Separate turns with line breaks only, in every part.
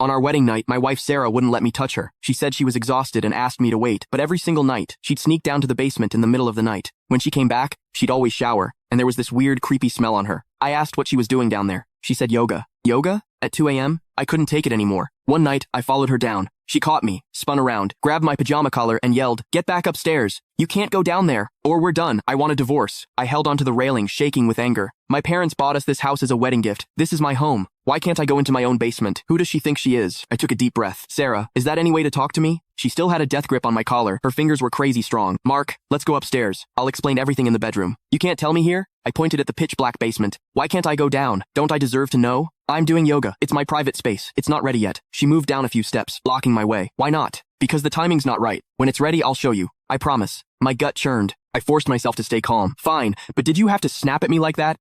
On our wedding night, my wife Sarah wouldn't let me touch her. She said she was exhausted and asked me to wait, but every single night, she'd sneak down to the basement in the middle of the night. When she came back, she'd always shower, and there was this weird, creepy smell on her. I asked what she was doing down there. She said yoga. Yoga? At 2 a.m.? I couldn't take it anymore. One night, I followed her down. She caught me, spun around, grabbed my pajama collar, and yelled, "Get back upstairs. You can't go down there, or we're done. I want a divorce." I held onto the railing, shaking with anger. My parents bought us this house as a wedding gift. This is my home. Why can't I go into my own basement? Who does she think she is? I took a deep breath. Sarah, is that any way to talk to me? She still had a death grip on my collar. Her fingers were crazy strong. Mark, let's go upstairs. I'll explain everything in the bedroom. You can't tell me here? I pointed at the pitch-black basement. Why can't I go down? Don't I deserve to know? I'm doing yoga. It's my private space. It's not ready yet. She moved down a few steps, blocking my way. Why not? Because the timing's not right. When it's ready, I'll show you. I promise. My gut churned. I forced myself to stay calm. Fine, but did you have to snap at me like that?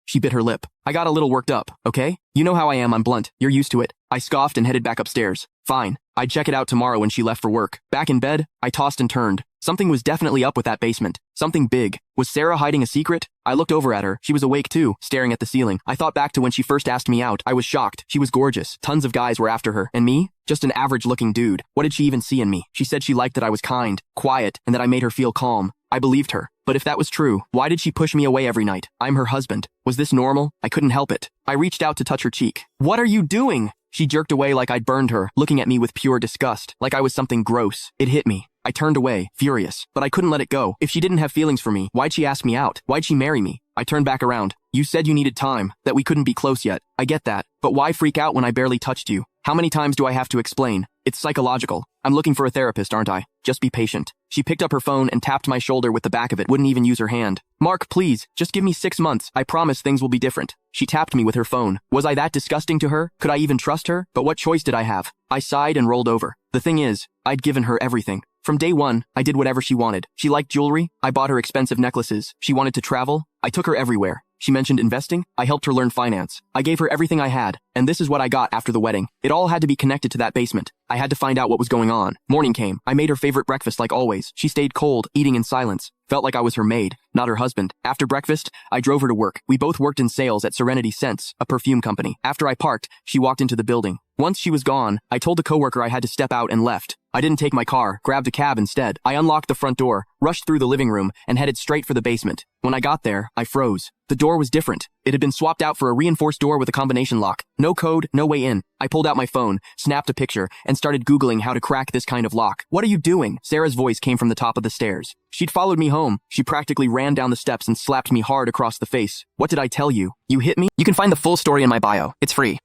She bit her lip. I got a little worked up, okay? You know how I am, I'm blunt. You're used to it. I scoffed and headed back upstairs. Fine. I'd check it out tomorrow when she left for work. Back in bed, I tossed and turned. Something was definitely up with that basement. Something big. Was Sarah hiding a secret? I looked over at her. She was awake too, staring at the ceiling. I thought back to when she first asked me out. I was shocked. She was gorgeous. Tons of guys were after her. And me? Just an average-looking dude. What did she even see in me? She said she liked that I was kind, quiet, and that I made her feel calm. I believed her. But if that was true, why did she push me away every night? I'm her husband. Was this normal? I couldn't help it. I reached out to touch her cheek. What are you doing? She jerked away like I'd burned her, looking at me with pure disgust, like I was something gross. It hit me. I turned away, furious, but I couldn't let it go. If she didn't have feelings for me, why'd she ask me out? Why'd she marry me? I turned back around. You said you needed time, that we couldn't be close yet. I get that, but why freak out when I barely touched you? How many times do I have to explain? It's psychological. I'm looking for a therapist, aren't I? Just be patient. She picked up her phone and tapped my shoulder with the back of it, wouldn't even use her hand. Mark, please, just give me 6 months. I promise things will be different. She tapped me with her phone. Was I that disgusting to her? Could I even trust her? But what choice did I have? I sighed and rolled over. The thing is, I'd given her everything. From day one, I did whatever she wanted. She liked jewelry. I bought her expensive necklaces. She wanted to travel. I took her everywhere. She mentioned investing. I helped her learn finance. I gave her everything I had. And this is what I got after the wedding. It all had to be connected to that basement. I had to find out what was going on. Morning came. I made her favorite breakfast like always. She stayed cold, eating in silence. Felt like I was her maid, not her husband. After breakfast, I drove her to work. We both worked in sales at Serenity Scents, a perfume company. After I parked, she walked into the building. Once she was gone, I told the coworker I had to step out and left. I didn't take my car, grabbed a cab instead. I unlocked the front door, rushed through the living room, and headed straight for the basement. When I got there, I froze. The door was different. It had been swapped out for a reinforced door with a combination lock. No code, no way in. I pulled out my phone, snapped a picture, and started Googling how to crack this kind of lock. What are you doing? Sarah's voice came from the top of the stairs. She'd followed me home. She practically ran down the steps and slapped me hard across the face. What did I tell you? You hit me? You can find the full story in my bio. It's free.